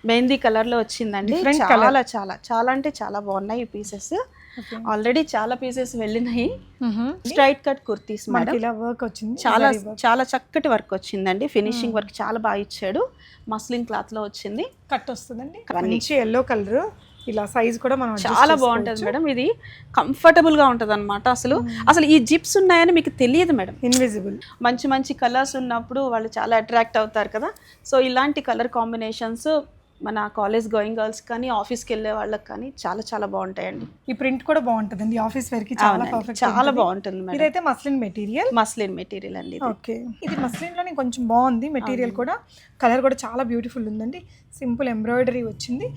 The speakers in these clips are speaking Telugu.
మెహందీ కలర్ లో వచ్చిందండి. చాలా చాలా చాలా అంటే చాలా బాగున్నాయి ఈ పీసెస్. ఆల్రెడీ చాలా పీసెస్ వెళ్ళినాయి. స్ట్రైట్ కట్ కుర్తీస్ మేడం, ఇలా వర్క్ వచ్చింది, చాలా చాలా చక్కటి వర్క్ వచ్చిందండి. ఫినిషింగ్ వర్క్ చాలా బాగా ఇచ్చాడు. మస్లిన్ క్లాత్ లో వచ్చింది, కట్ వస్తుందండి. మంచి ఎల్లో కలర్, ఇలా సైజ్ కూడా మనం చాలా బాగుంటుంది మేడం. ఇది కంఫర్టబుల్ గా ఉంటది అనమాట. అసలు ఈ జిప్స్ ఉన్నాయని మీకు తెలియదు మేడం. ఇన్విజిబుల్ మంచి మంచి కలర్స్ ఉన్నప్పుడు వాళ్ళు చాలా అట్రాక్ట్ అవుతారు కదా. సో ఇలాంటి కలర్ కాంబినేషన్స్ మన కాలేజ్ గోయింగ్ గర్ల్స్ కానీ ఆఫీస్కి వెళ్ళే వాళ్ళకి కానీ చాలా చాలా బాగుంటాయండి. ఈ ప్రింట్ కూడా బాగుంటుందండి, ఆఫీస్ వేర్ కి చాలా పర్ఫెక్ట్, చాలా బాగుంటుంది మేడం. ఇదైతే మస్లిన్ మెటీరియల్, మస్లిన్ మెటీరియల్ అండి. ఓకే, ఇది మస్లిన్ లోనే కొంచెం బాగుంది మెటీరియల్ కూడా. కలర్ కూడా చాలా బ్యూటిఫుల్ ఉందండి. సింపుల్ ఎంబ్రాయిడరీ వచ్చింది,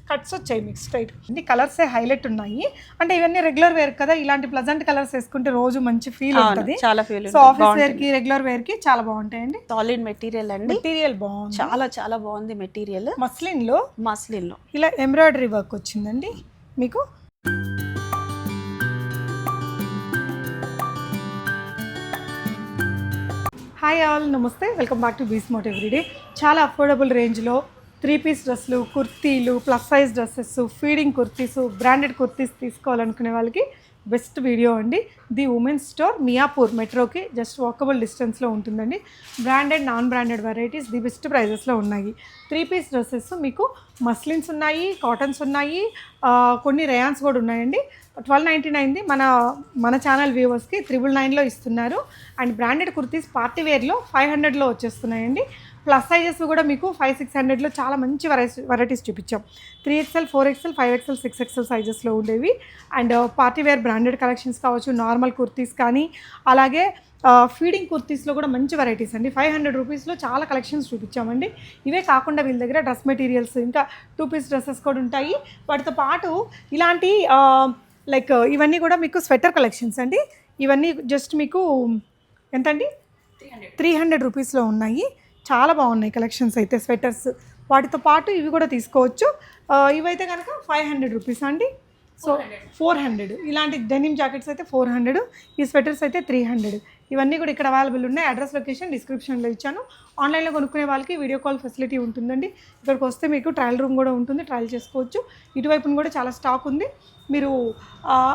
కట్స్ వచ్చాయి మీకు స్ట్రైట్. అన్ని కలర్స్ హైలైట్ ఉన్నాయి. అంటే ఇవన్నీ రెగ్యులర్ వేర్ కదా, ఇలాంటి ప్లజెంట్ కలర్స్ వేసుకుంటే రోజు మంచి ఫీల్ ఉంటుంది. చాలా ఫీల్. సో ఆఫీస్ వేర్ కి రెగ్యులర్ వేర్ కి చాలా బాగుంటాయండి. సాలిడ్ మెటీరియల్ అండి, మెటీరియల్ బాగుంది, చాలా చాలా బాగుంది మెటీరియల్. మస్లిన్ లో ఇలా ఎంబ్రాయిడరీ వర్క్ వచ్చిందండి మీకు. Hi all, namaste, welcome back to be smart everyday. చాలా అఫోర్డబుల్ రేంజ్లో 3-పీస్ డ్రెస్సులు, కుర్తీలు, plus size dresses, feeding kurtis, branded kurtis తీసుకోవాలనుకునే వాళ్ళకి బెస్ట్ వీడియో అండి. ది ఉమెన్స్ స్టోర్, మియాపూర్ మెట్రోకి జస్ట్ వాకబుల్ డిస్టెన్స్లో ఉంటుందండి. Branded, non branded varieties the best ప్రైజెస్లో ఉన్నాయి. 3-పీస్ డ్రెస్సెస్ మీకు మస్లిన్స్ ఉన్నాయి, కాటన్స్ ఉన్నాయి, కొన్ని రేయాన్స్ కూడా ఉన్నాయండి. 1299ది మన ఛానల్ వ్యూవర్స్కి 999లో ఇస్తున్నారు. అండ్ బ్రాండెడ్ కుర్తీస్ పార్టీ వేర్లో 500లో వచ్చేస్తున్నాయండి. ప్లస్ సైజెస్ కూడా మీకు 500-600లో చాలా మంచి వెరైటీస్ చూపించాం. 3XL, 4XL, 5XL, 6XL సైజెస్లో ఉండేవి. And party wear branded collections కావచ్చు, నార్మల్ కుర్తీస్ కానీ, అలాగే ఫీడింగ్ కుర్తీస్లో కూడా మంచి వెరైటీస్ అండి. 500 రూపీస్లో చాలా కలెక్షన్స్ చూపించామండి. ఇవే కాకుండా వీళ్ళ దగ్గర డ్రెస్ మెటీరియల్స్, ఇంకా 2-పీస్ డ్రెస్సెస్ కూడా ఉంటాయి. వాటితో పాటు ఇలాంటి లైక్ ఇవన్నీ కూడా మీకు స్వెటర్ కలెక్షన్స్ అండి. ఇవన్నీ జస్ట్ మీకు ఎంతండి, 300 రూపీస్లో ఉన్నాయి. చాలా బాగున్నాయి కలెక్షన్స్ అయితే, స్వెటర్స్. వాటితో పాటు ఇవి కూడా తీసుకోవచ్చు. ఇవైతే కనుక 500 రూపీస్ అండి. సో 400. ఇలాంటి డెనిమ్ జాకెట్స్ అయితే 400, ఈ స్వెటర్స్ అయితే 300. ఇవన్నీ కూడా ఇక్కడ అవైలబుల్ ఉన్నాయి. అడ్రస్, లొకేషన్ డిస్క్రిప్షన్లో ఇచ్చాను. ఆన్లైన్లో కొనుక్కునే వాళ్ళకి వీడియో కాల్ ఫెసిలిటీ ఉంటుందండి. ఇక్కడికి వస్తే మీకు ట్రయల్ రూమ్ కూడా ఉంటుంది, ట్రయల్ చేసుకోవచ్చు. ఇటువైపున కూడా చాలా స్టాక్ ఉంది. మీరు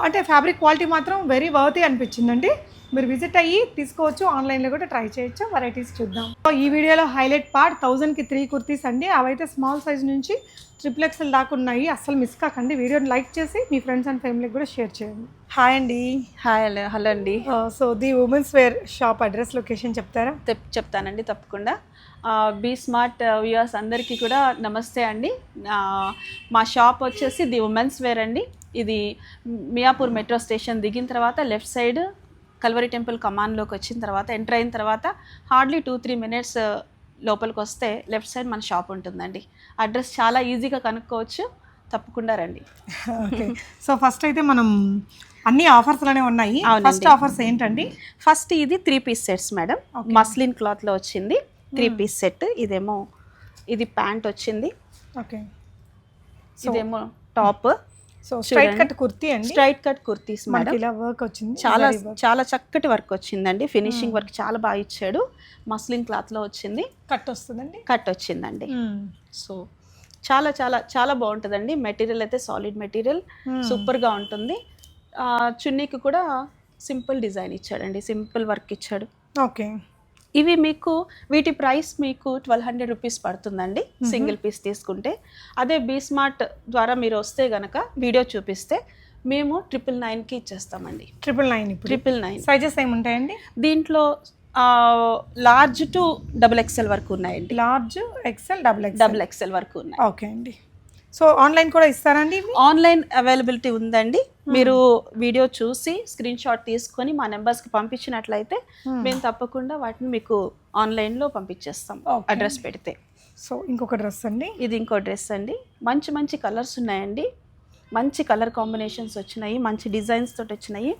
అంటే ఫ్యాబ్రిక్ క్వాలిటీ మాత్రం వెరీ వర్తీ అనిపించిందండి. మీరు విజిట్ అయ్యి తీసుకోవచ్చు, ఆన్లైన్లో కూడా ట్రై చేయొచ్చు. వెరైటీస్ చూద్దాం. ఈ వీడియోలో హైలైట్ పార్ట్ 1000కి 3 కుర్తీస్ అండి. అవైతే స్మాల్ సైజ్ నుంచి XXL దాకా ఉన్నాయి. అస్సలు మిస్ కాకండి. వీడియోని లైక్ చేసి మీ ఫ్రెండ్స్ అండ్ ఫ్యామిలీకి కూడా షేర్ చేయండి. హాయ్ అండి. హలో అండి. So the women's wear shop address, location చెప్తారా? చెప్తానండి తప్పకుండా. బీ స్మార్ట్ వ్యూయర్స్ అందరికీ కూడా నమస్తే అండి. మా షాప్ వచ్చేసి ది ఉమెన్స్ వేర్ అండి. ఇది మియాపూర్ మెట్రో స్టేషన్ దిగిన తర్వాత లెఫ్ట్ సైడ్ కల్వరి టెంపుల్ కమాన్లోకి వచ్చిన తర్వాత ఎంటర్ అయిన తర్వాత హార్డ్లీ 2-3 మినిట్స్ లోపలికి వస్తే లెఫ్ట్ సైడ్ మన షాప్ ఉంటుందండి. అడ్రస్ చాలా ఈజీగా కనుక్కోవచ్చు, తప్పకుండా రండి. ఓకే, సో ఫస్ట్ అయితే మనం అన్ని ఆఫర్స్లోనే ఉన్నాయి. ఫస్ట్ ఆఫర్స్ ఏంటండి? ఫస్ట్ ఇది 3-పీస్ సెట్స్ మేడం. మస్లిన్ క్లాత్లో వచ్చింది 3-పీస్ సెట్. ఇదేమో ఇది ప్యాంట్ వచ్చింది. ఓకే, ఇదేమో top. So straight cut kurti అండి. Straight cut kurtis madam. ఇలా వర్క్ వచ్చింది, చాలా చాలా చక్కటి వర్క్ వచ్చిందండి. ఫినిషింగ్ వర్క్ చాలా బాగా ఇచ్చాడు. మస్లిన్ క్లాత్ లో వచ్చింది, కట్ వస్తుందండి, కట్ వచ్చిందండి. సో చాలా చాలా చాలా బాగుంటుందండి. మెటీరియల్ అయితే సాలిడ్ మెటీరియల్, సూపర్ గా ఉంటుంది. చున్నీకి కూడా సింపుల్ డిజైన్ ఇచ్చాడండి, సింపుల్ వర్క్ ఇచ్చాడు. ఓకే, ఇవి మీకు వీటి ప్రైస్ మీకు 1200 రూపీస్ పడుతుందండి సింగిల్ పీస్ తీసుకుంటే. అదే బీ స్మార్ట్ ద్వారా మీరు వస్తే గనక వీడియో చూపిస్తే మేము 999కి ఇచ్చేస్తామండి. 999 సైజెస్ ఏముంటాయండి దీంట్లో? లార్జ్ టు XXL వరకు ఉన్నాయండి. లార్జ్, XL, XXL వరకు ఉన్నాయి. ఓకే అండి. సో ఆన్లైన్ కూడా ఇస్తారండి? ఆన్లైన్ అవైలబిలిటీ ఉందండి. మీరు వీడియో చూసి స్క్రీన్ షాట్ తీసుకొని మా నెంబర్స్కి పంపించినట్లయితే మేము తప్పకుండా వాటిని మీకు ఆన్లైన్లో పంపించేస్తాం అడ్రస్ పెడితే. సో ఇంకొక డ్రెస్ అండి, ఇది ఇంకో డ్రెస్ అండి. మంచి మంచి కలర్స్ ఉన్నాయండి, మంచి కలర్ కాంబినేషన్స్ వచ్చినాయి, మంచి డిజైన్స్ తోటి వచ్చినాయి.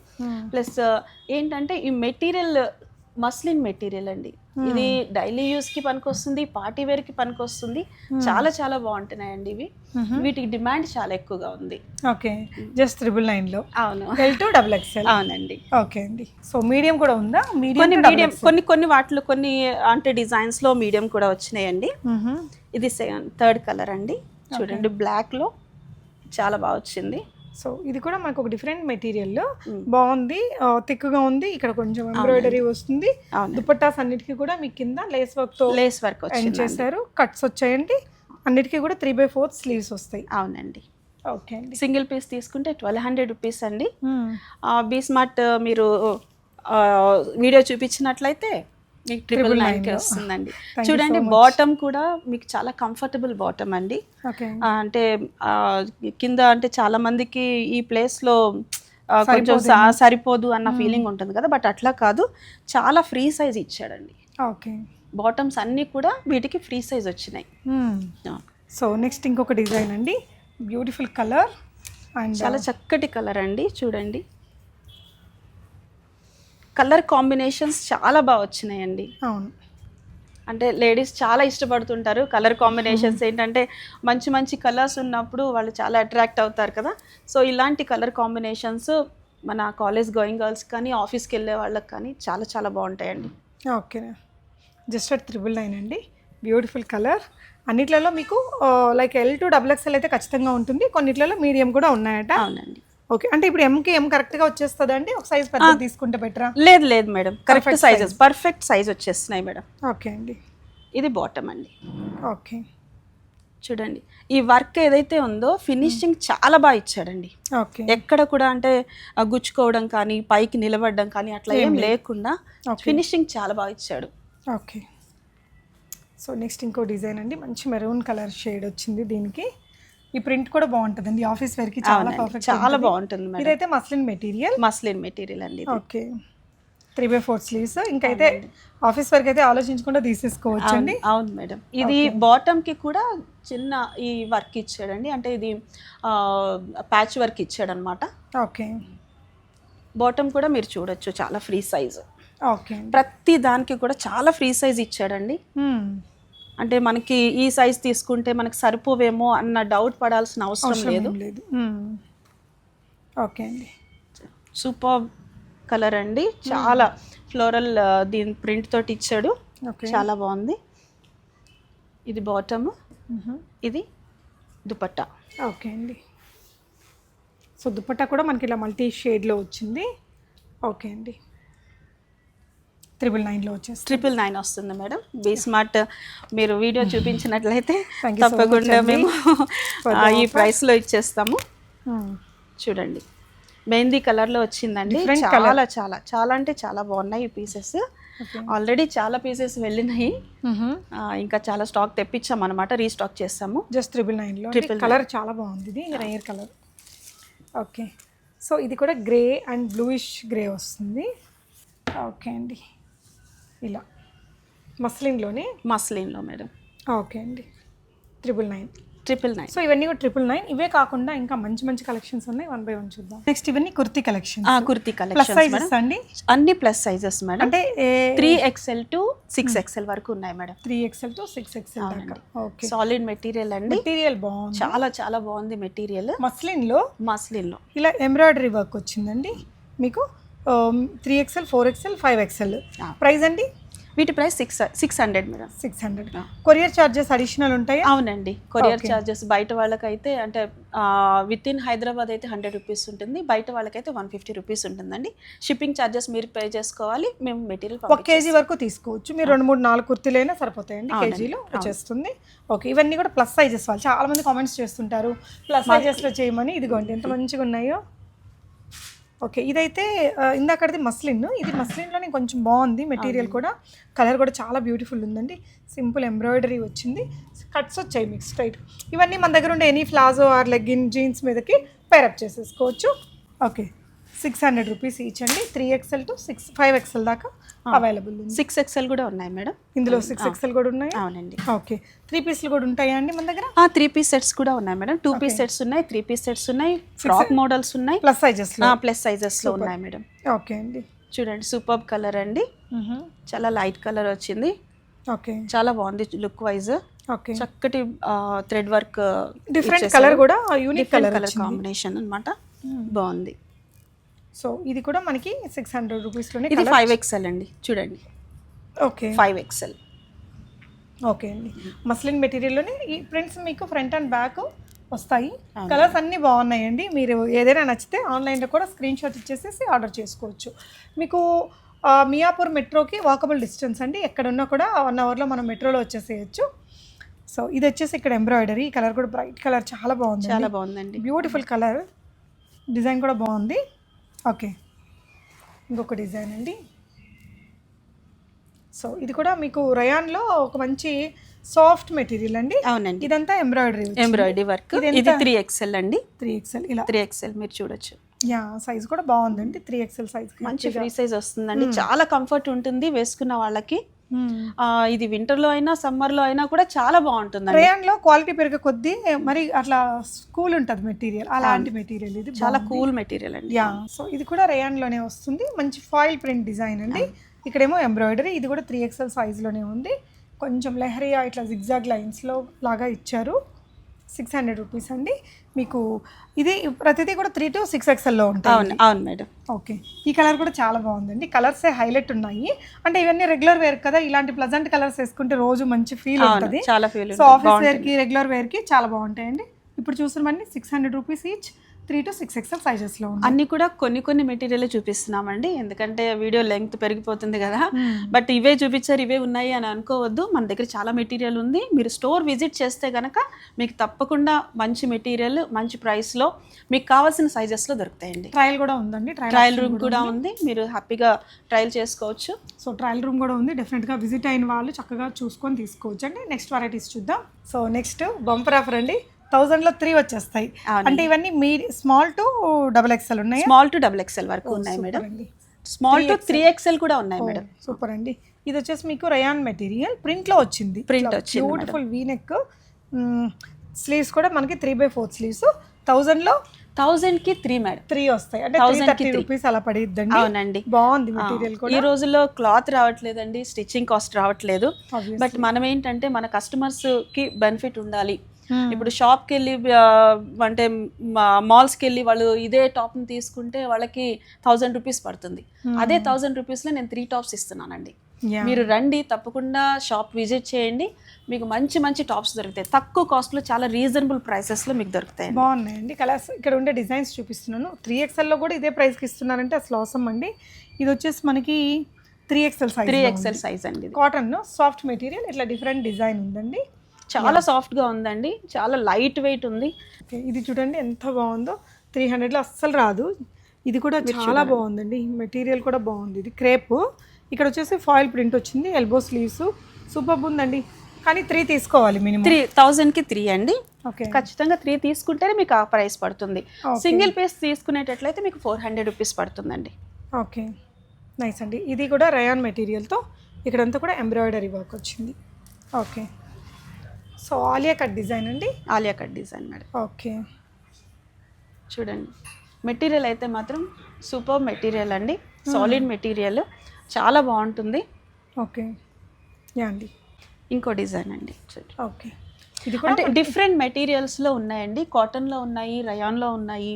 ప్లస్ ఏంటంటే ఈ మెటీరియల్ మస్లిన్ మెటీరియల్ అండి. ఇది డైలీ యూస్ కి పనికొస్తుంది, పార్టీ వేర్ కి పనికొస్తుంది. చాలా చాలా బాగుంటున్నాయండి ఇవి. వీటికి డిమాండ్ చాలా ఎక్కువగా ఉంది. ఓకే, జస్ట్ 999లో. అవును, L to XXL. అవునండి. ఓకే అండి. సో మీడియం కూడా ఉందా? మీడియం కొన్ని వాటిలో కొన్ని అంటే డిజైన్స్ లో మీడియం కూడా వచ్చినాయండి. ఇది 3rd కలర్ అండి. చూడండి బ్లాక్లో చాలా బాగా వచ్చింది. సో ఇది కూడా మనకు ఒక డిఫరెంట్ మెటీరియల్ బాగుంది, థిక్గా ఉంది. ఇక్కడ కొంచెం ఎంబ్రాయిడరీ వస్తుంది. దుపట్టాస్ అన్నిటికీ కూడా మీకు కింద లేస్ వర్క్ చేశారు. కట్స్ వచ్చాయండి. అన్నిటికీ కూడా 3/4 స్లీవ్స్ వస్తాయి. అవునండి. ఓకే అండి. సింగిల్ పీస్ తీసుకుంటే 1200 రూపీస్ అండి. బీ స్మార్ట్ మీరు వీడియో చూపించినట్లయితే మీకు 999కే వస్తుందండి. చూడండి బాటమ్ కూడా మీకు చాలా కంఫర్టబుల్ బాటమ్ అండి. అంటే కింద అంటే చాలా మందికి ఈ ప్లేస్లో కొంచెం సరిపోదు అన్న ఫీలింగ్ ఉంటుంది కదా, బట్ అట్లా కాదు, చాలా ఫ్రీ సైజ్ ఇచ్చాడండి. ఓకే, బాటమ్స్ అన్నీ కూడా వీటికి ఫ్రీ సైజ్ వచ్చినాయి. సో నెక్స్ట్ ఇంకొక డిజైన్ అండి, బ్యూటిఫుల్ కలర్ అండ్ చాలా చక్కటి కలర్ అండి. చూడండి కలర్ కాంబినేషన్స్ చాలా బాగా వచ్చినాయండి. అవును, అంటే లేడీస్ చాలా ఇష్టపడుతుంటారు కలర్ కాంబినేషన్స్. ఏంటంటే మంచి మంచి కలర్స్ ఉన్నప్పుడు వాళ్ళు చాలా అట్రాక్ట్ అవుతారు కదా. సో ఇలాంటి కలర్ కాంబినేషన్స్ మన కాలేజ్ గోయింగ్ గర్ల్స్ కానీ ఆఫీస్కి వెళ్ళే వాళ్ళకి కానీ చాలా చాలా బాగుంటాయండి. ఓకే, జస్ట్ అట్ 999 అండి. Beautiful colour. అన్నిట్లలో మీకు లైక్ L to XXL అయితే ఖచ్చితంగా ఉంటుంది. కొన్నిట్లలో మీడియం కూడా ఉన్నాయట. అవునండి. ఓకే, అంటే ఇప్పుడు M కరెక్ట్గా వచ్చేస్తుంది అండి. ఒక సైజ్ పెద్ద తీసుకుంటే బెటరా? లేదు madam, correct sizes, perfect size వచ్చేస్తున్నాయి మేడం. ఓకే అండి. ఇది బాటమ్ అండి. ఓకే, చూడండి ఈ వర్క్ ఏదైతే ఉందో ఫినిషింగ్ చాలా బాగా ఇచ్చాడండి. ఓకే, ఎక్కడ కూడా అంటే గుచ్చుకోవడం కానీ పైకి నిలబడడం కానీ అట్లా ఏం లేకుండా ఫినిషింగ్ చాలా బాగా ఇచ్చాడు. ఓకే, సో నెక్స్ట్ ఇంకో డిజైన్ అండి, మంచి మెరూన్ కలర్ షేడ్ వచ్చింది. దీనికి ఈ ప్రింట్ కూడా బాగుంటుందండి, ఆఫీస్ వేర్కి చాలా పర్ఫెక్ట్, చాలా బాగుంటుంది. ఇదైతే మస్లిన్ మెటీరియల్ అండి. Okay, 3/4 sleeves. ఇంకైతే ఆఫీస్ వరకు అయితే ఆలోచించకుండా తీసేసుకోవచ్చు అండి. అవును మేడం. ఇది బాటమ్ కి కూడా చిన్న ఈ వర్క్ ఇచ్చాడండి, అంటే ఇది ప్యాచ్ వర్క్ ఇచ్చాడు అనమాట. ఓకే, బాటమ్ కూడా మీరు చూడొచ్చు చాలా ఫ్రీ సైజ్. ఓకే, ప్రతి దానికి కూడా చాలా ఫ్రీ సైజ్ ఇచ్చాడండి. అంటే మనకి ఈ సైజ్ తీసుకుంటే మనకి సరిపోవేమో అన్న డౌట్ పడాల్సిన అవసరం లేదు. ఓకే అండి, సూపర్ కలర్ అండి, చాలా ఫ్లోరల్ దీని ప్రింట్ తోటి ఇచ్చాడు. చాలా బాగుంది. ఇది బాటమ్, ఇది దుపట్టా. ఓకే అండి, సో దుపట్టా కూడా మనకి ఇలా మల్టీ షేడ్లో వచ్చింది. ఓకే అండి, 999లో వచ్చేసి 999 వస్తుంది మేడం. బీ స్మార్ట్ మీరు వీడియో చూపించినట్లయితే తప్పకుండా మేము ఈ ప్రైస్లో ఇచ్చేస్తాము. చూడండి మెహందీ కలర్లో వచ్చిందండి. చాలా చాలా చాలా అంటే చాలా బాగున్నాయి ఈ పీసెస్. ఆల్రెడీ చాలా పీసెస్ వెళ్ళినాయి, ఇంకా చాలా స్టాక్ తెప్పించాం అనమాట, రీస్టాక్ చేస్తాము. జస్ట్ 999లో. కలర్ చాలా బాగుంది, ఇది రేర్ కలర్. ఓకే, సో ఇది కూడా గ్రే అండ్ బ్లూయిష్ గ్రే వస్తుంది. ఓకే అండి, ఇలా మస్లిన్లో మేడం. ఓకే అండి, 999. సో ఇవన్నీ కూడా 999. ఇవే కాకుండా ఇంకా మంచి మంచి కలెక్షన్స్ ఉన్నాయి, 1 by 1 చూద్దాం. నెక్స్ట్ ఇవన్నీ కుర్తీ కలెక్షన్. ప్లస్ సైజెస్ అండి, అన్ని ప్లస్ సైజెస్ మేడం. అంటే 3XL to 6XL వరకు ఉన్నాయి మేడం. 3XL to 6XL దాకా. ఓకే, సాలిడ్ మెటీరియల్ అండి. మెటీరియల్ బాగుంది, చాలా చాలా బాగుంది మెటీరియల్. మస్లిన్లో ఇలా ఎంబ్రాయిడరీ వర్క్ వచ్చిందండి మీకు. 3XL, 4XL, 5XL. ప్రైస్ అండి? వీటి price 600 madam. 600. Courier charges additional ఉంటాయి? అవునండి, కొరియర్ ఛార్జెస్ బయట వాళ్ళకైతే అంటే విత్ ఇన్ హైదరాబాద్ అయితే 100 రూపీస్ ఉంటుంది, బయట వాళ్ళకైతే 150 రూపీస్ ఉంటుందండి. షిప్పింగ్ ఛార్జెస్ మీరు పే చేసుకోవాలి, మేము మెటీరియల్ 1 kg వరకు తీసుకోవచ్చు మీరు. 2, 3, 4 కుర్తీలైనా సరిపోతాయండి, కేజీలో వచ్చేస్తుంది. ఓకే, ఇవన్నీ కూడా ప్లస్ సైజెస్. వాళ్ళు చాలా మంది కామెంట్స్ చేస్తుంటారు ప్లస్ సైజెస్లో చేయమని. ఇదిగోండి ఎంత మంచిగా ఉన్నాయో. ఓకే, ఇదైతే ఇందాకది మస్లిన్. ఇది మస్లిన్లోనే కొంచెం బాగుంది మెటీరియల్ కూడా. కలర్ కూడా చాలా బ్యూటిఫుల్ ఉందండి. సింపుల్ ఎంబ్రాయిడరీ వచ్చింది, కట్స్ వచ్చాయి మీకు స్ట్రైట్. ఇవన్నీ మన దగ్గర ఉండే any palazzo or legging jeans మీదకి పేరప్ చేసేసుకోవచ్చు. ఓకే, 600 రూపీస్ ఈచ్ అండి. 3XL to 5XL దాకా అవైలబుల్ ఉంది. 6XL కూడా ఉన్నాయి మేడం. ఇందులో 6XL కూడా ఉన్నాయి. అవునండి. ఓకే, 3 పీస్లు కూడా ఉంటాయా అండి మన దగ్గర? 3 పీస్ సెట్స్ కూడా ఉన్నాయి మేడం. 2 పీస్ సెట్స్ ఉన్నాయి, 3 పీస్ సెట్స్ ఉన్నాయి, ఫ్రాక్ మోడల్స్ ఉన్నాయి, ప్లస్ సైజెస్లో ఉన్నాయి మేడం. ఓకే అండి, చూడండి సూపర్ కలర్ అండి, చాలా లైట్ కలర్ వచ్చింది. ఓకే, చాలా బాగుంది లుక్ వైజ్. ఓకే, చక్కటి థ్రెడ్ వర్క్, డిఫరెంట్ కలర్ కూడా, యూనిక్ కలర్ కాంబినేషన్ అన్నమాట, బాగుంది. సో ఇది కూడా మనకి 600 రూపీస్లోనే. ఇది 5XL అండి, చూడండి. Okay, 5XL. ఓకే అండి. మస్లిన్ మెటీరియల్లోనే ఈ ప్రింట్స్ మీకు ఫ్రంట్ అండ్ బ్యాక్ వస్తాయి. కలర్స్ అన్నీ బాగున్నాయండి. మీరు ఏదైనా నచ్చితే ఆన్లైన్లో కూడా స్క్రీన్ షాట్ ఇచ్చేసేసి ఆర్డర్ చేసుకోవచ్చు. మీకు మియాపూర్ మెట్రోకి వాకబుల్ డిస్టెన్స్ అండి. ఎక్కడున్నా కూడా 1 అవర్లో మనం మెట్రోలో వచ్చేసేయచ్చు. సో ఇది వచ్చేసి ఇక్కడ ఎంబ్రాయిడరీ. ఈ కలర్ కూడా బ్రైట్ కలర్, చాలా బాగుంది, చాలా బాగుందండి. బ్యూటిఫుల్ కలర్, డిజైన్ కూడా బాగుంది. ఓకే, ఇంకొక డిజైన్ అండి. సో ఇది కూడా మీకు రయాన్లో ఒక మంచి సాఫ్ట్ మెటీరియల్ అండి. అవునండి, ఇదంతా ఎంబ్రాయిడరీ వర్క్. ఇది 3XL అండి. 3XL ఇలా 3XL మీరు చూడొచ్చు. యా, సైజ్ కూడా బాగుందండి. 3XL సైజ్ మంచి ఫ్రీ సైజ్ వస్తుందండి. చాలా కంఫర్ట్ ఉంటుంది వేసుకున్న వాళ్ళకి. ఇది వింటర్ లో అయినా సమ్మర్ లో అయినా కూడా చాలా బాగుంటుంది. రేయాన్ లో క్వాలిటీ పెరిగే కొద్దీ మరి అట్లా కూల్ ఉంటుంది మెటీరియల్, అలాంటి మెటీరియల్ ఇది చాలా కూల్ మెటీరియల్ అండి. యా, సో ఇది కూడా రేయాన్ లోనే వస్తుంది. మంచి ఫాయిల్ ప్రింట్ డిజైన్ అండి. ఇక్కడేమో ఎంబ్రాయిడరీ. ఇది కూడా 3XL సైజ్ లోనే ఉంది. కొంచెం లెహరియా ఇట్లా జిగ్జాగ్ లైన్స్ లో లాగా ఇచ్చారు. 600 రూపీస్ అండి. మీకు ఇది ప్రతిదీ కూడా 3 to 6XL లో ఉంటాయి. అవును మేడం. ఓకే, ఈ కలర్ కూడా చాలా బాగుందండి. కలర్సే హైలైట్ ఉన్నాయి. అంటే ఇవన్నీ రెగ్యులర్ వేర్ కదా, ఇలాంటి ప్లజెంట్ కలర్స్ వేసుకుంటే రోజు మంచి ఫీల్ ఉంటుంది. చాలా ఫీల్. సో ఆఫీస్ వేర్ కి, రెగ్యులర్ వేర్ కి చాలా బాగుంటాయండి. ఇప్పుడు చూస్తున్నామండి 600 rupees each, 3 to 6XL sizes లో అన్ని కూడా కొన్ని మెటీరియల్ చూపిస్తున్నామండి. ఎందుకంటే వీడియో లెంగ్త్ పెరిగిపోతుంది కదా. బట్ ఇవే చూపించారు, ఇవే ఉన్నాయి అని అనుకోవద్దు. మన దగ్గర చాలా మెటీరియల్ ఉంది. మీరు స్టోర్ విజిట్ చేస్తే కనుక మీకు తప్పకుండా మంచి మెటీరియల్ మంచి ప్రైస్ లో మీకు కావాల్సిన సైజెస్ లో దొరుకుతాయండి. ట్రయల్ కూడా ఉందండి. ట్రయల్ రూమ్ కూడా ఉంది. మీరు హ్యాపీగా ట్రయల్ చేసుకోవచ్చు. సో ట్రయల్ రూమ్ కూడా ఉంది. డెఫినెట్ గా విజిట్ అయిన వాళ్ళు చక్కగా చూసుకొని తీసుకోవచ్చు అండి. నెక్స్ట్ వెరైటీస్ చూద్దాం. సో నెక్స్ట్ బంపర్ ఆఫర్ అండి. 1000 లో 3 వచ్చేస్తాయి. అంటే ఇవన్నీ స్మాల్ టు XXL ఉన్నాయి. స్మాల్ టు XXL వరకు ఉన్నాయి మేడం. స్మాల్ టు 3XL కూడా ఉన్నాయి మేడం. సూపర్ అండి. ఇది వచ్చేసి మీకు రయాన్ మెటీరియల్ ప్రింట్ లో వచ్చింది. బ్యూటిఫుల్ వీ నెక్, స్లీవ్స్ కూడా మనకి 3/4 స్లీవ్స్. 1000 లో 1000 కి 3 మేడం. 3 వస్తాయి. అంటే 330 రూపీస్ అలా పడిద్దండి. అవునండి, బాగుంది మెటీరియల్ కూడా. ఈ రోజుల్లో క్లాత్ రావట్లేదండి, స్టిచ్చింగ్ కాస్ట్ రావట్లేదు. బట్ మనం ఏంటంటే మన కస్టమర్స్ కి బెనిఫిట్ ఉండాలి. ఇప్పుడు షాప్కి వెళ్ళి అంటే మాల్స్కి వెళ్ళి వాళ్ళు ఇదే టాప్ని తీసుకుంటే వాళ్ళకి 1000 రూపీస్ పడుతుంది. అదే 1000 రూపీస్లో నేను 3 టాప్స్ ఇస్తున్నానండి. మీరు రండి, తప్పకుండా షాప్ విజిట్ చేయండి. మీకు మంచి మంచి టాప్స్ దొరుకుతాయి. తక్కువ కాస్ట్లో చాలా రీజనబుల్ ప్రైసెస్లో మీకు దొరుకుతాయి. బాగున్నాయండి కలర్స్. ఇక్కడ ఉండే డిజైన్స్ చూపిస్తున్నాను. 3XL లో కూడా ఇదే ప్రైస్కి ఇస్తున్నారంటే అసలు అవసరం అండి. ఇది వచ్చేసి మనకి 3XL సైజ్ అండి. కాటన్ సాఫ్ట్ మెటీరియల్, ఇట్లా డిఫరెంట్ డిజైన్ ఉందండి. చాలా సాఫ్ట్గా ఉందండి, చాలా లైట్ వెయిట్ ఉంది. ఇది చూడండి ఎంత బాగుందో. 300 లో అస్సలు రాదు. ఇది కూడా చాలా బాగుందండి. మెటీరియల్ కూడా బాగుంది. ఇది క్రేప్. ఇక్కడ వచ్చేసి ఫాయిల్ ప్రింట్ వచ్చింది. ఎల్బో స్లీవ్స్ సూపర్ ఉందండి. కానీ 3 తీసుకోవాలి మినిమం. 3000 కి 3 అండి. ఓకే, ఖచ్చితంగా 3 తీసుకుంటేనే మీకు ఆ ప్రైస్ పడుతుంది. సింగిల్ పీస్ తీసుకునేటట్లయితే మీకు 400 రూపీస్ పడుతుందండి. ఓకే, నైస్ అండి. ఇది కూడా రయాన్ మెటీరియల్తో ఇక్కడంతా కూడా ఎంబ్రాయిడరీ వర్క్ వచ్చింది. Okay, so Alia cut design అండి. Alia cut design madam. Okay, చూడండి మెటీరియల్ అయితే మాత్రం సూపర్ మెటీరియల్ అండి. సాలిడ్ మెటీరియల్, చాలా బాగుంటుంది. ఓకే, యా అండి. ఇంకో డిజైన్ అండి. ఓకే, ఇది కూడా అంటే డిఫరెంట్ మెటీరియల్స్లో ఉన్నాయండి. కాటన్లో ఉన్నాయి, రయాన్లో ఉన్నాయి,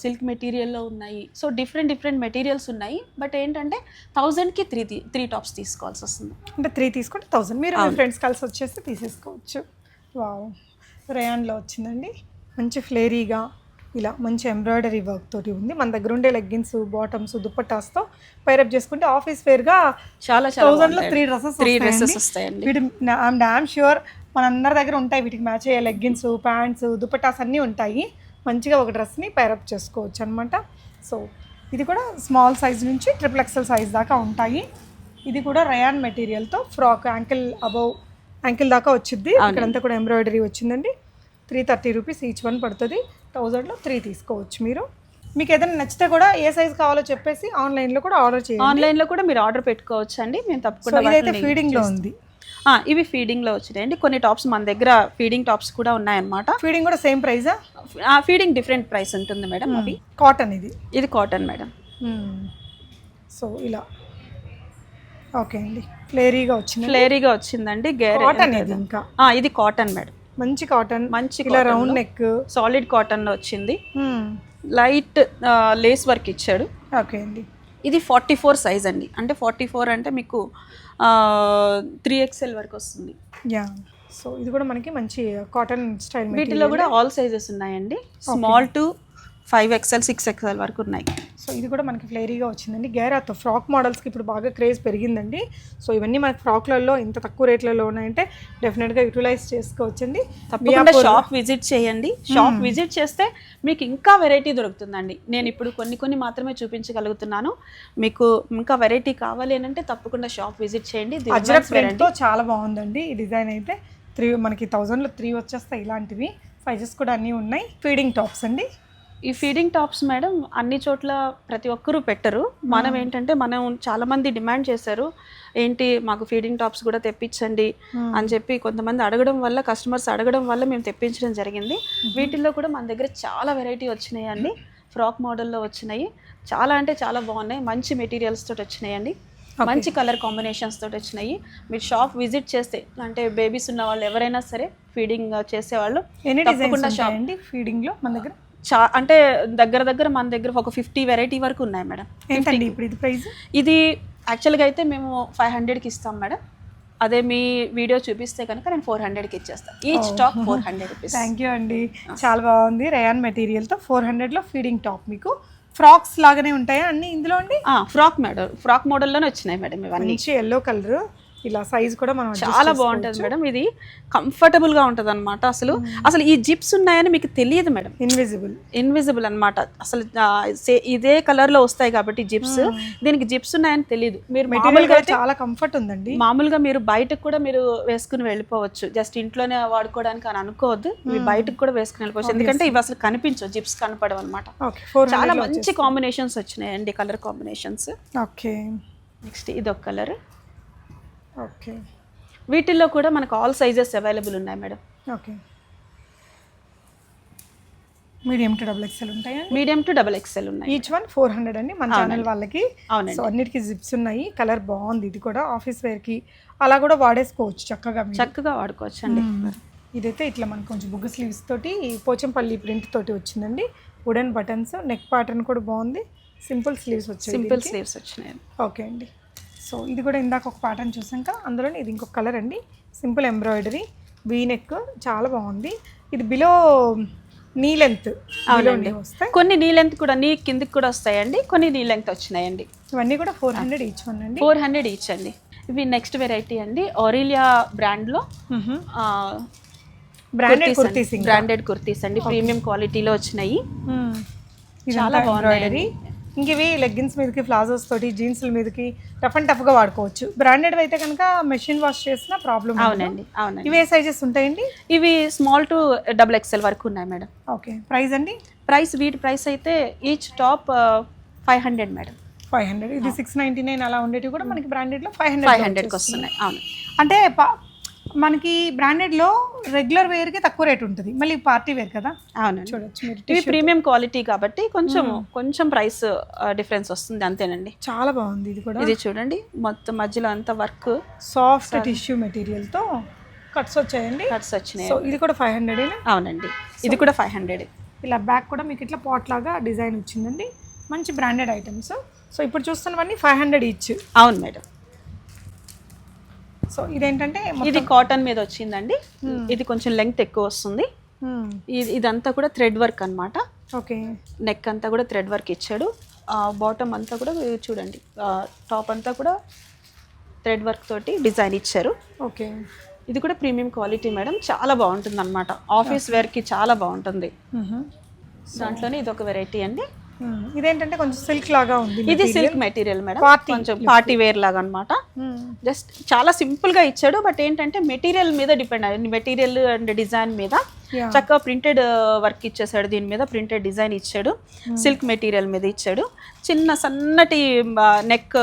సిల్క్ మెటీరియల్లో ఉన్నాయి. సో డిఫరెంట్ మెటీరియల్స్ ఉన్నాయి. బట్ ఏంటంటే 1000 కి 3 టాప్స్ తీసుకోవాల్సి వస్తుంది. అంటే 3 తీసుకుంటే 1000. మీరు మీ ఫ్రెండ్స్ కలిసి వచ్చేసి తీసేసుకోవచ్చు. వావ్, రయాన్లో వచ్చిందండి. మంచి ఫ్లేరీగా ఇలా మంచి ఎంబ్రాయిడరీ వర్క్ తోటి ఉంది. మన దగ్గర ఉండే లెగ్గిన్స్, బాటమ్స్, దుప్పటాస్తో పైరప్ చేసుకుంటే ఆఫీస్ వేర్గా చాలా 1000 లో 3 డ్రెస్సెస్ వస్తాయండి. ఐఎమ్ డామ్ ష్యూర్ మనందరి దగ్గర ఉంటాయి. వీటికి మ్యాచ్ అయ్యే లెగ్గిన్స్, ప్యాంట్స్, దుప్పటాస్ అన్నీ ఉంటాయి. మంచిగా ఒక డ్రెస్ని పైరప్ చేసుకోవచ్చు అనమాట. సో ఇది కూడా స్మాల్ సైజ్ నుంచి XXL సైజ్ దాకా ఉంటాయి. ఇది కూడా రయాన్ మెటీరియల్తో ఫ్రాక్ యాంకిల్ దాకా వచ్చింది. ఇక్కడంతా కూడా ఎంబ్రాయిడరీ వచ్చిందండి. 330 రూపీస్ ఈచ్ వన్ పడుతుంది. 1000 లో 3 తీసుకోవచ్చు మీరు. మీకు ఏదైనా నచ్చితే కూడా ఏ సైజ్ కావాలో చెప్పేసి ఆన్లైన్లో కూడా ఆర్డర్ చేయండి. ఆన్లైన్లో కూడా మీరు ఆర్డర్ పెట్టుకోవచ్చు అండి. మేము తప్పకుండా. ఇదైతే ఫీడింగ్లో ఉంది. ఇవి ఫీడింగ్లో వచ్చినాయండి. కొన్ని టాప్స్ మన దగ్గర ఫీడింగ్ టాప్స్ కూడా ఉన్నాయన్నమాట. ఫీడింగ్ కూడా సేమ్ ప్రైజా? ఫీడింగ్ డిఫరెంట్ ప్రైస్ ఉంటుంది మేడం. అవి కాటన్. ఇది కాటన్ మేడం. సో ఇలా ఓకే అండి. ఫ్లేరీగా వచ్చిందండి. కాటన్ ఇది. ఇంకా ఇది కాటన్ మేడం. మంచి కాటన్, ఇలా రౌండ్ నెక్, సాలిడ్ కాటన్ లో వచ్చింది. లైట్ లేస్ వర్క్ ఇచ్చాడు. ఓకే అండి. ఇది 44 సైజ్ అండి, అంటే 44 అంటే మీకు 3XL వరకు వస్తుంది. యా, సో ఇది కూడా మనకి మంచి కాటన్ స్టైల్. వీటిలో కూడా ఆల్ సైజెస్ ఉన్నాయండి, స్మాల్ టు 5XL 6XL వరకు ఉన్నాయి. సో ఇది కూడా మనకి ఫ్లేరీగా వచ్చిందండి. గేరాతో ఫ్రాక్ మోడల్స్కి ఇప్పుడు బాగా క్రేజ్ పెరిగిందండి. సో ఇవన్నీ మనకి ఫ్రాక్లలో ఇంత తక్కువ రేట్లలో ఉన్నాయంటే డెఫినెట్గా యూటిలైజ్ చేసుకోవచ్చండి. తప్పకుండా షాప్ విజిట్ చేయండి. షాప్ విజిట్ చేస్తే మీకు ఇంకా వెరైటీ దొరుకుతుందండి. నేను ఇప్పుడు కొన్ని మాత్రమే చూపించగలుగుతున్నాను. మీకు ఇంకా వెరైటీ కావాలి అని అంటే తప్పకుండా షాప్ విజిట్ చేయండి. అజ్రక్ ప్రింట్తో చాలా బాగుందండి ఈ డిజైన్ అయితే. 3 మనకి 1000లో 3 వచ్చేస్తాయి ఇలాంటివి. సైజెస్ కూడా అన్నీ ఉన్నాయి. ఫీడింగ్ టాప్స్ అండి. ఈ ఫీడింగ్ టాప్స్ మేడం అన్ని చోట్ల ప్రతి ఒక్కరూ పెట్టరు. మనం ఏంటంటే మనం చాలామంది డిమాండ్ చేశారు, ఏంటి మాకు ఫీడింగ్ టాప్స్ కూడా తెప్పించండి అని చెప్పి కొంతమంది అడగడం వల్ల, కస్టమర్స్ అడగడం వల్ల మేము తెప్పించడం జరిగింది. వీటిల్లో కూడా మన దగ్గర చాలా వెరైటీ వచ్చినాయి అండి. ఫ్రాక్ మోడల్లో వచ్చినాయి, చాలా అంటే చాలా బాగున్నాయి. మంచి మెటీరియల్స్ తోటి వచ్చినాయండి, మంచి కలర్ కాంబినేషన్స్ తోటి వచ్చినాయి. మీరు షాప్ విజిట్ చేస్తే, అంటే బేబీస్ ఉన్న వాళ్ళు ఎవరైనా సరే ఫీడింగ్ చేసేవాళ్ళు తప్పకుండా షాప్ అండి. ఫీడింగ్లో మన దగ్గర అంటే దగ్గర మన దగ్గర ఒక 50 వెరైటీ వరకు ఉన్నాయి మేడం. ఏంటండి ఇప్పుడు ఇది ప్రైస్? ఇది యాక్చువల్గా అయితే మేము 500కి ఇస్తాం మేడం. అదే మీ వీడియో చూపిస్తే కనుక నేను 400కి ఇచ్చేస్తాను. Each top 400 rupees. Thank you అండి, చాలా బాగుంది. రయాన్ మెటీరియల్తో 400లో ఫీడింగ్ టాప్. మీకు ఫ్రాక్స్ లాగానే ఉంటాయా అన్నీ ఇందులో అండి? ఫ్రాక్ మోడల్లోనే వచ్చినాయి మేడం ఇవన్నీ. ఎల్లో కలర్, ఇలా సైజ్ కూడా మనం చాలా బాగుంటుంది మేడం. ఇది కంఫర్టబుల్గా ఉంటుంది అనమాట. అసలు ఈ జిప్స్ ఉన్నాయని మీకు తెలియదు మేడం. ఇన్విజిబుల్ అనమాట. అసలు ఇదే కలర్లో వస్తాయి కాబట్టి జిప్స్, దీనికి జిప్స్ ఉన్నాయని తెలియదు. మీరు మామూలుగా చాలా కంఫర్ట్ ఉందండి. మామూలుగా మీరు బయటకు కూడా మీరు వేసుకుని వెళ్ళిపోవచ్చు, జస్ట్ ఇంట్లోనే వాడుకోవడానికి అని అనుకోవద్దు. ఇవి బయటకు కూడా వేసుకుని వెళ్ళిపోవచ్చు, ఎందుకంటే ఇవి అసలు కనిపించవు, జిప్స్ కనపడవు అనమాట. చాలా మంచి కాంబినేషన్స్ వచ్చినాయండి, కలర్ కాంబినేషన్స్. ఓకే, నెక్స్ట్ ఇది ఒక కలర్. ఓకే, వీటిల్లో కూడా మనకు ఆల్ సైజెస్ అవైలబుల్ ఉన్నాయి madam. Okay, medium to XXL ఉంటాయా? మీడియం టు XXL ఉన్నాయి. ఈచ్ వన్ 400 అండి మన ఛానల్ వాళ్ళకి. సో అన్నిటికీ జిప్స్ ఉన్నాయి. కలర్ బాగుంది. ఇది కూడా ఆఫీస్ వేర్కి అలా కూడా వాడేసుకోవచ్చు, చక్కగా వాడుకోవచ్చు అండి. ఇదైతే ఇట్లా మనకు కొంచెం బుగ్గ స్లీవ్స్ తోటి పోచంపల్లి ప్రింట్ తోటి వచ్చిందండి. వుడెన్ బటన్స్, నెక్ ప్యాటర్న్ కూడా బాగుంది. సింపుల్ స్లీవ్స్ వచ్చినాయి. ఓకే అండి. సో ఇది కూడా ఇందాక ఒక ప్యాటర్న్ చూసాక అందులోనే ఇది ఇంకొక కలర్ అండి. సింపుల్ ఎంబ్రాయిడరీ, వీ నెక్, చాలా బాగుంది. ఇది బిలో నీ లెంత్ వస్తాయి. కొన్ని నీ లెంత్ కూడా, నీ కిందకి కూడా వస్తాయండి. కొన్ని నీ లెంత్ వచ్చినాయండి. ఇవన్నీ కూడా 400 ఈచ్ వన్ అండి. 400 ఈచ్ అండి. ఇవి నెక్స్ట్ వెరైటీ అండి, ఆరెలియా బ్రాండ్లో బ్రాండెడ్ కుర్తీస్ అండి. ప్రీమియం క్వాలిటీలో వచ్చినాయి, చాలా బాగున్నాయి. ఇంక ఇవి లెగ్గిన్స్ మీదకి, ప్లాజోస్ తోటి, జీన్స్ల మీదకి రఫ్ అండ్ టఫ్గా వాడుకోవచ్చు. బ్రాండెడ్ అయితే కనుక మెషిన్ వాష్ చేసిన ప్రాబ్లం. అవునండి. ఇవే సైజెస్ ఉంటాయండి? ఇవి స్మాల్ టు XXL వరకు ఉన్నాయి మేడం. ఓకే, ప్రైస్ అండి? వీటి ప్రైస్ అయితే ఈచ్ టాప్ 500 మేడం. 500. ఇది 699 అలా ఉండేవి కూడా మనకి బ్రాండెడ్లో 500కి వస్తున్నాయి. అవును, అంటే మనకి బ్రాండెడ్లో రెగ్యులర్ వేర్కి తక్కువ రేట్ ఉంటుంది, మళ్ళీ పార్టీ వేర్ కదా. అవునండి, చూడొచ్చు. ఇవి ప్రీమియం క్వాలిటీ కాబట్టి కొంచెం ప్రైస్ డిఫరెన్స్ వస్తుంది, అంతేనండి. చాలా బాగుంది ఇది కూడా. ఇది చూడండి, మొత్తం మధ్యలో అంతా వర్క్, సాఫ్ట్ టిష్యూ మెటీరియల్తో కట్స్ వచ్చాయండి. సో ఇది కూడా 500. అవునండి, ఇది కూడా 500. ఇలా బ్యాక్ కూడా మీకు ఇట్లా పాట్ లాగా డిజైన్ వచ్చిందండి. మంచి బ్రాండెడ్ ఐటమ్స్. సో ఇప్పుడు చూస్తున్నవన్నీ 500 ఈచ్. అవును మేడం. సో ఇదేంటంటే ఇది కాటన్ మీద వచ్చిందండి. ఇది కొంచెం లెంగ్త్ ఎక్కువ వస్తుంది. ఇదంతా కూడా థ్రెడ్ వర్క్ అన్నమాట. ఓకే, నెక్ అంతా కూడా థ్రెడ్ వర్క్ ఇచ్చాడు. బాటమ్ అంతా కూడా చూడండి, టాప్ అంతా కూడా థ్రెడ్ వర్క్ తోటి డిజైన్ ఇచ్చారు. ఓకే, ఇది కూడా ప్రీమియం క్వాలిటీ మేడం, చాలా బాగుంటుంది అనమాట. ఆఫీస్ వేర్కి చాలా బాగుంటుంది. దాంట్లోనే ఇది ఒక వెరైటీ అండి. ఇదేంటంటే కొంచెం సిల్క్ లాగా ఉంది. ఇది సిల్క్ మెటీరియల్ మేడం, కొంచెం పార్టీ వేర్ లాగా అనమాట. జస్ట్ చాలా సింపుల్ గా ఇచ్చాడు, బట్ ఏంటంటే మెటీరియల్ మీద డిపెండ్ అయ్యింది. మెటీరియల్ అండ్ డిజైన్ మీద చక్కగా ప్రింటెడ్ వర్క్ ఇచ్చేసాడు. దీని మీద ప్రింటెడ్ డిజైన్ ఇచ్చాడు. సిల్క్ మెటీరియల్ మీద ఇచ్చాడు. చిన్న సన్నటి నెక్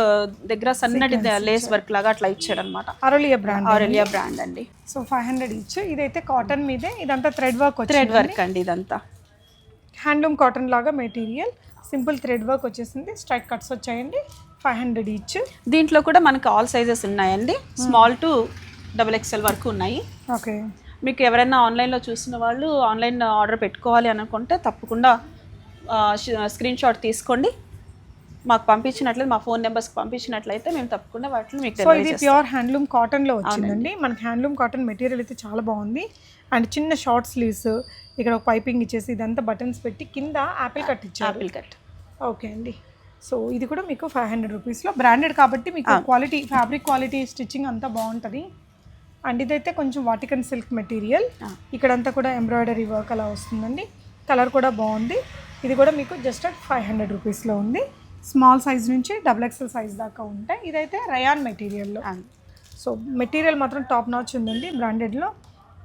దగ్గర సన్నటి లేస్ వర్క్ లాగా అట్లా ఇచ్చాడు అనమాట. ఆరెలియా బ్రాండ్ అండి. So 500 each. ఇదైతే కాటన్ మీదే, ఇదంతా థ్రెడ్ వర్క్ అండి. ఇదంతా హ్యాండ్లూమ్ కాటన్ లాగా మెటీరియల్, సింపుల్ థ్రెడ్ వర్క్ వచ్చేసింది. స్ట్రైట్ కట్స్ వచ్చాయండి. 500 ఈచ్. దీంట్లో కూడా మనకు ఆల్ సైజెస్ ఉన్నాయండి, స్మాల్ టు XXL వరకు ఉన్నాయి. ఓకే, మీకు ఎవరైనా ఆన్లైన్లో చూసిన వాళ్ళు ఆన్లైన్ ఆర్డర్ పెట్టుకోవాలి అనుకుంటే తప్పకుండా స్క్రీన్ షాట్ తీసుకోండి. మాకు పంపించినట్లయితే మా ఫోన్ నెంబర్స్కి పంపించినట్లయితే మేము తప్పకుండా వాటిని మీకు సో ఇది ప్యూర్ హ్యాండ్లూమ్ కాటన్లో వచ్చిందండి. మనకి హ్యాండ్లూమ్ కాటన్ మెటీరియల్ అయితే చాలా బాగుంది. అండ్ చిన్న షార్ట్ స్లీవ్స్, ఇక్కడ ఒక పైపింగ్ ఇచ్చేసి ఇదంతా బటన్స్ పెట్టి కింద యాపిల్ కట్ ఇచ్చారు. Apple cut. ఓకే అండి. సో ఇది కూడా మీకు 500 రూపీస్లో బ్రాండెడ్ కాబట్టి మీకు క్వాలిటీ, ఫ్యాబ్రిక్ క్వాలిటీ, స్టిచ్చింగ్ అంతా బాగుంటుంది. అండ్ ఇదైతే కొంచెం వాటికన్ సిల్క్ మెటీరియల్, ఇక్కడంతా కూడా ఎంబ్రాయిడరీ వర్క్ అలా వస్తుందండి. కలర్ కూడా బాగుంది. ఇది కూడా మీకు జస్ట్ 500 రూపీస్లో ఉంది. స్మాల్ సైజ్ నుంచి XXL సైజ్ దాకా ఉంటాయి. ఇదైతే రయాన్ మెటీరియల్లో. సో మెటీరియల్ మాత్రం టాప్ నాచ్ ఉందండి బ్రాండెడ్లో.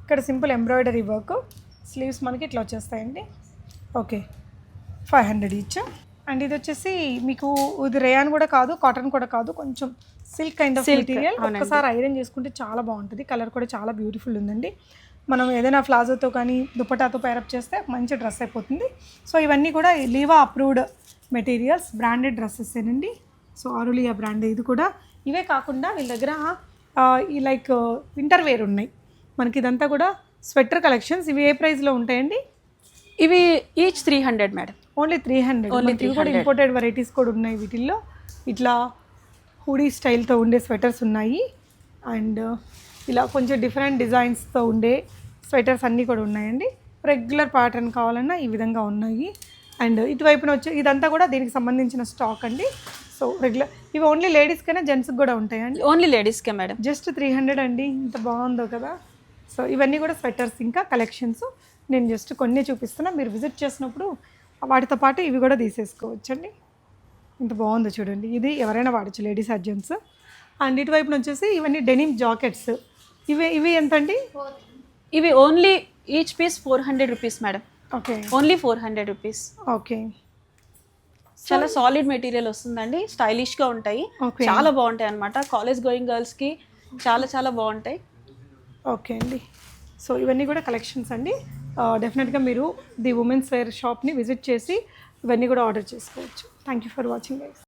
ఇక్కడ సింపుల్ ఎంబ్రాయిడరీ వర్క్, స్లీవ్స్ మనకి ఇట్లా వచ్చేస్తాయండి. Okay, 500 each. అండ్ ఇది వచ్చేసి మీకు ఇది రేయాన్ కూడా కాదు, కాటన్ కూడా కాదు, కొంచెం సిల్క్ కైండ్ ఆఫ్ మెటీరియల్. ఒక్కసారి ఐరన్ చేసుకుంటే చాలా బాగుంటుంది. కలర్ కూడా చాలా బ్యూటిఫుల్ ఉందండి. మనం ఏదైనా ప్లాజోతో కానీ దుపటాతో పేరప్ చేస్తే మంచి డ్రెస్ అయిపోతుంది. సో ఇవన్నీ కూడా Liva approved materials, branded dresses ఏనండి. సో ఆరులియా బ్రాండ్. ఇది కూడా ఇవే కాకుండా వీళ్ళ దగ్గర ఈ లైక్ వింటర్ వేర్ ఉన్నాయి. మనకి ఇదంతా కూడా స్వెటర్ కలెక్షన్స్. ఇవి ఏ ప్రైస్లో ఉంటాయండి? ఇవి ఈచ్ 300 మేడం. ఓన్లీ 300. ఇవి కూడా ఇంపోర్టెడ్ వెరైటీస్ కూడా ఉన్నాయి వీటిల్లో. ఇట్లా హుడీ స్టైల్తో ఉండే స్వెటర్స్ ఉన్నాయి. అండ్ ఇలా కొంచెం డిఫరెంట్ డిజైన్స్తో ఉండే స్వెటర్స్ అన్నీ కూడా ఉన్నాయండి. రెగ్యులర్ ప్యాటర్న్ కావాలన్నా ఈ విధంగా ఉన్నాయి. అండ్ ఇటువైపున వచ్చి ఇదంతా కూడా దీనికి సంబంధించిన స్టాక్ అండి. సో రెగ్యులర్ ఇవి ఓన్లీ లేడీస్కైనా జెంట్స్కి కూడా ఉంటాయండి? Only లేడీస్కే madam. జస్ట్ 300 అండి. ఇంత బాగుందో కదా. సో ఇవన్నీ కూడా స్వెటర్స్ ఇంకా కలెక్షన్స్. నేను జస్ట్ కొన్ని చూపిస్తున్నా, మీరు విజిట్ చేసినప్పుడు వాటితో పాటు ఇవి కూడా తీసేసుకోవచ్చండి. ఇంత బాగుందో చూడండి. ఇది ఎవరైనా వాడచ్చు, లేడీస్ ఆర్ జెంట్స్. అండ్ ఇటువైపున వచ్చేసి ఇవన్నీ డెనిమ్ జాకెట్స్. ఇవి ఎంత అండి? ఇవి only each piece 400 rupees madam. Okay, only 400 rupees. Okay. చాలా సాలిడ్ మెటీరియల్ వస్తుందండి, స్టైలిష్గా ఉంటాయి, చాలా బాగుంటాయి అన్నమాట. కాలేజ్ గోయింగ్ గర్ల్స్కి చాలా చాలా బాగుంటాయి. ఓకే అండి. సో ఇవన్నీ కూడా కలెక్షన్స్ అండి. డెఫినెట్గా మీరు ది ఉమెన్స్ వేర్ షాప్ని విజిట్ చేసి ఇవన్నీ కూడా ఆర్డర్ చేసుకోవచ్చు. Thank you for watching guys.